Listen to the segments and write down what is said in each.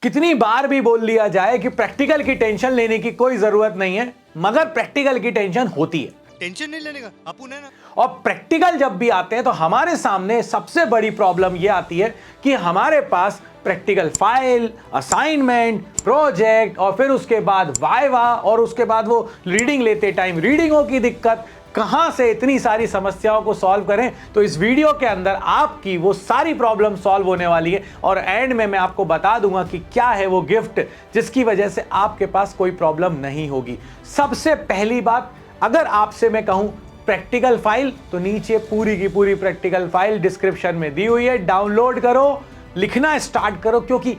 कितनी बार भी बोल लिया जाए कि प्रैक्टिकल की टेंशन लेने की कोई जरूरत नहीं है, मगर प्रैक्टिकल की टेंशन होती है। टेंशन नहीं लेने का अपुन है ना। और प्रैक्टिकल जब भी आते हैं तो हमारे सामने सबसे बड़ी प्रॉब्लम यह आती है कि हमारे पास प्रैक्टिकल फाइल, असाइनमेंट, प्रोजेक्ट और फिर उसके बाद वाइवा और उसके बाद वो रीडिंग लेते टाइम रीडिंगों की दिक्कत, कहां से इतनी सारी समस्याओं को सॉल्व करें। तो इस वीडियो के अंदर आपकी वो सारी प्रॉब्लम सॉल्व होने वाली है और एंड में मैं आपको बता दूंगा कि क्या है वो गिफ्ट जिसकी वजह से आपके पास कोई प्रॉब्लम नहीं होगी। सबसे पहली बात, अगर आपसे मैं कहूं प्रैक्टिकल फाइल, तो नीचे पूरी की पूरी प्रैक्टिकल फाइल डिस्क्रिप्शन में दी हुई है, डाउनलोड करो, लिखना स्टार्ट करो, क्योंकि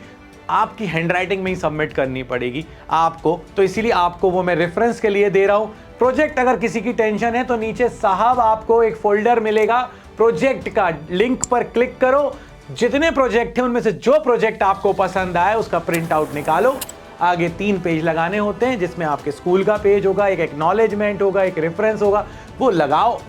आपकी हैंडराइटिंग में ही सबमिट करनी पड़ेगी आपको, तो इसीलिए आपको वो मैं रेफरेंस के लिए दे रहा हूं। प्रोजेक्ट अगर किसी की टेंशन है तो नीचे साहब आपको एक फोल्डर मिलेगा प्रोजेक्ट का, लिंक पर क्लिक करो, जितने प्रोजेक्ट हैं उनमें से जो प्रोजेक्ट आपको पसंद आए उसका प्रिंट आउट निकालो। आगे 3 पेज लगाने होते हैं जिसमें आपके स्कूल का पेज होगा, एक एक्नॉलेजमेंट होगा, एक रेफरेंस होगा, वो लगाओ,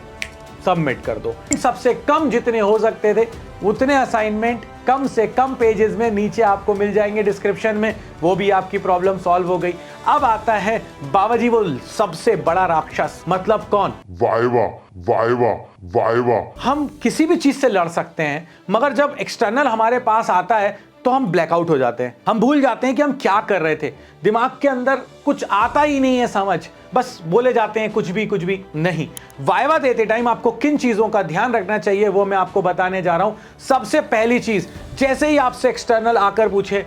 सबमिट कर दो। सबसे कम जितने हो सकते थे उतने असाइनमेंट कम से कम पेजेस में नीचे आपको मिल जाएंगे डिस्क्रिप्शन में, वो भी आपकी प्रॉब्लम सॉल्व हो गई। अब आता है बाबा जी वो सबसे बड़ा राक्षस, मतलब कौन? Viva viva viva. हम किसी भी चीज से लड़ सकते हैं, मगर जब एक्सटर्नल हमारे पास आता है तो हम ब्लैकआउट हो जाते हैं, हम भूल जाते हैं कि हम क्या कर रहे थे, दिमाग के अंदर कुछ आता ही नहीं है समझ, बस बोले जाते हैं कुछ भी नहीं। वाइवा देते टाइम आपको किन चीजों का ध्यान रखना चाहिए वो मैं आपको बताने जा रहा हूं। सबसे पहली चीज, जैसे ही आपसे एक्सटर्नल आकर पूछे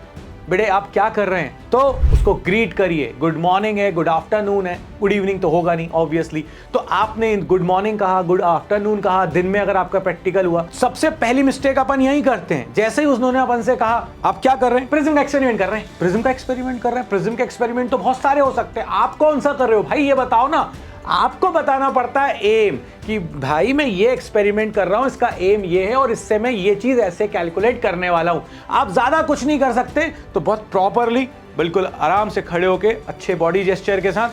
बेटे आप क्या कर रहे हैं, तो उसको ग्रीट करिए। गुड मॉर्निंग है, गुड आफ्टरनून है, गुड इवनिंग तो होगा नहीं ऑब्वियसली, तो आपने गुड मॉर्निंग कहा, गुड आफ्टरनून कहा। दिन में अगर आपका प्रैक्टिकल हुआ, सबसे पहली मिस्टेक अपन यही करते हैं, जैसे ही उन्होंने अपन से कहा आप क्या कर रहे हैं, प्रिज्म का एक्सपेरिमेंट कर रहे हैं, प्रिज्म का एक्सपेरिमेंट कर रहे हैं। प्रिज्म के एक्सपेरिमेंट तो बहुत सारे हो सकते हैं, आप कौन सा कर रहे हो भाई ये बताओ ना। आपको बताना पड़ता है एम, कि भाई मैं ये एक्सपेरिमेंट कर रहा हूं, इसका एम ये है और इससे मैं ये चीज ऐसे कैलकुलेट करने वाला हूं। आप ज्यादा कुछ नहीं कर सकते, तो बहुत प्रॉपरली बिल्कुल आराम से खड़े होके अच्छे बॉडी जेस्चर के साथ,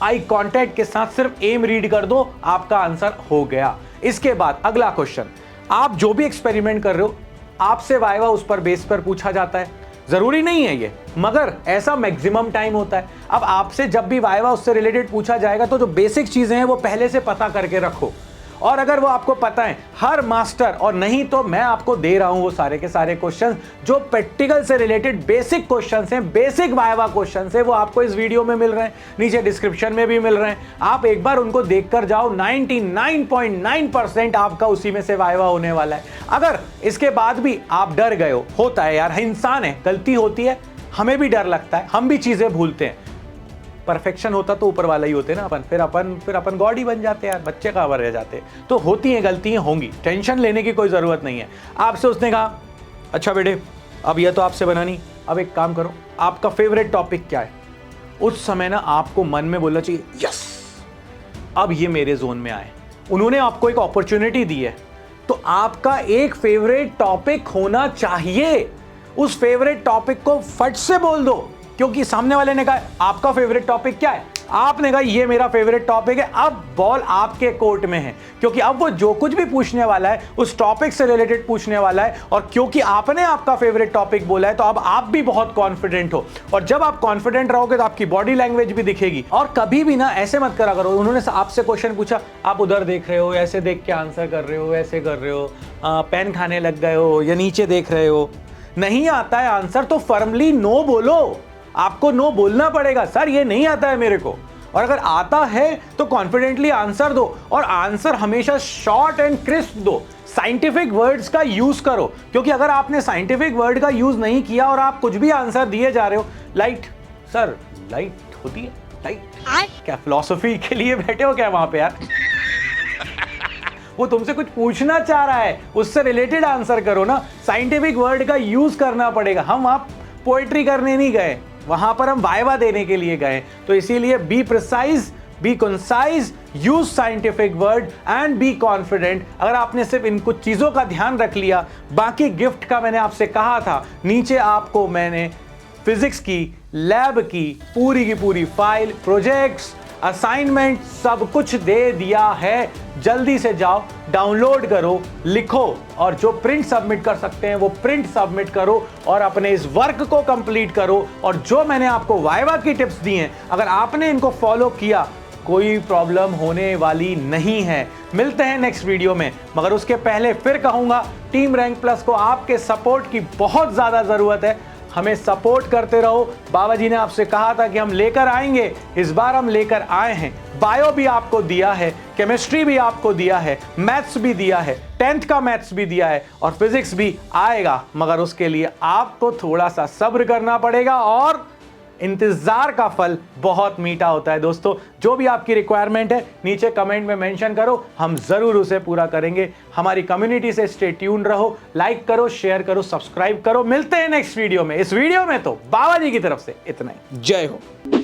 आई कांटेक्ट के साथ सिर्फ एम रीड कर दो, आपका आंसर हो गया। इसके बाद अगला क्वेश्चन, आप जो भी एक्सपेरिमेंट कर रहे हो आपसे वाइवा उस पर बेस पर पूछा जाता है, जरूरी नहीं है ये, मगर ऐसा मैक्सिमम टाइम होता है। अब आपसे जब भी वाइवा उससे रिलेटेड पूछा जाएगा तो जो बेसिक चीजें हैं वो पहले से पता करके रखो, और अगर वो आपको पता है हर मास्टर, और नहीं तो मैं आपको दे रहा हूं वो सारे के सारे क्वेश्चंस जो प्रैक्टिकल से रिलेटेड बेसिक क्वेश्चंस हैं, बेसिक वाइवा क्वेश्चंस हैं, वो आपको इस वीडियो में मिल रहे हैं, नीचे डिस्क्रिप्शन में भी मिल रहे हैं। आप एक बार उनको देखकर जाओ, 99.9% आपका उसी में से वाइवा होने वाला है। अगर इसके बाद भी आप डर गए हो, होता है यार, इंसान है, गलती होती है, हमें भी डर लगता है, हम भी चीजें भूलते हैं। परफेक्शन होता तो ऊपर वाला ही होते ना अपन, फिर अपन गॉड ही बन जाते यार, बच्चे कहाँ रह जाते। तो होती हैं, गलतियां होंगी, टेंशन लेने की कोई ज़रूरत नहीं है। आपसे उसने कहा अच्छा बेटे अब यह तो आपसे बना नहीं, अब एक काम करो, आपका फेवरेट टॉपिक क्या है। उस समय ना आपको मन में बोलना चाहिए यस, अब ये मेरे जोन में आए, उन्होंने आपको एक अपॉर्चुनिटी दी है, तो आपका एक फेवरेट टॉपिक होना चाहिए। उस फेवरेट टॉपिक को फट से बोल दो, क्योंकि सामने वाले ने कहा आपका फेवरेट टॉपिक क्या है, आपने कहा ये मेरा फेवरेट टॉपिक है, अब बॉल आपके कोर्ट में है, क्योंकि अब वो जो कुछ भी पूछने वाला है उस टॉपिक से रिलेटेड पूछने वाला है, और क्योंकि आपने आपका फेवरेट टॉपिक बोला है तो अब आप भी बहुत कॉन्फिडेंट हो, और जब आप कॉन्फिडेंट रहोगे तो आपकी बॉडी लैंग्वेज भी दिखेगी। और कभी भी ना ऐसे मत करा करो, उन्होंने आपसे क्वेश्चन पूछा, आप उधर देख रहे हो, ऐसे देख के आंसर कर रहे हो, ऐसे कर रहे हो, पेन खाने लग गए हो, या नीचे देख रहे हो, नहीं आता है आंसर तो फर्मली नो बोलो। आपको नो बोलना पड़ेगा, सर ये नहीं आता है मेरे को, और अगर आता है तो कॉन्फिडेंटली आंसर दो, और आंसर हमेशा शॉर्ट एंड क्रिस्प दो। साइंटिफिक वर्ड्स का यूज करो, क्योंकि अगर आपने साइंटिफिक वर्ड का यूज नहीं किया और आप कुछ भी आंसर दिए जा रहे हो, लाइट सर लाइट होती है, लाइट क्या फिलॉसफी के लिए बैठे हो क्या वहां पे यार। वो तुमसे कुछ पूछना चाह रहा है, उससे रिलेटेड आंसर करो ना, साइंटिफिक वर्ड का यूज करना पड़ेगा। हम वहां पोएट्री करने नहीं गए, वहां पर हम वाइवा देने के लिए गए, तो इसीलिए be precise, B concise, use scientific word and be confident. अगर आपने सिर्फ इन कुछ चीजों का ध्यान रख लिया, बाकी गिफ्ट का मैंने आपसे कहा था, नीचे आपको मैंने फिजिक्स की लैब की पूरी फाइल, प्रोजेक्ट्स, असाइनमेंट सब कुछ दे दिया है। जल्दी से जाओ, डाउनलोड करो, लिखो और जो प्रिंट सबमिट कर सकते हैं वो प्रिंट सबमिट करो और अपने इस वर्क को कंप्लीट करो। और जो मैंने आपको वाइवा की टिप्स दी हैं, अगर आपने इनको फॉलो किया, कोई प्रॉब्लम होने वाली नहीं है। मिलते हैं नेक्स्ट वीडियो में, मगर उसके पहले फिर कहूंगा, टीम रैंक प्लस को आपके सपोर्ट की बहुत ज्यादा जरूरत है। हमें सपोर्ट करते रहो। बाबा जी ने आपसे कहा था कि हम लेकर आएंगे, इस बार हम लेकर आए हैं। बायो भी आपको दिया है, केमिस्ट्री भी आपको दिया है, मैथ्स भी दिया है, 10th का मैथ्स भी दिया है और फिजिक्स भी आएगा, मगर उसके लिए आपको थोड़ा सा सब्र करना पड़ेगा और इंतजार का फल बहुत मीठा होता है। दोस्तों, जो भी आपकी रिक्वायरमेंट है नीचे कमेंट में मेंशन करो, हम जरूर उसे पूरा करेंगे। हमारी कम्युनिटी से स्टे ट्यून रहो, लाइक करो, शेयर करो, सब्सक्राइब करो। मिलते हैं नेक्स्ट वीडियो में। इस वीडियो में तो बाबा जी की तरफ से इतना ही। जय हो।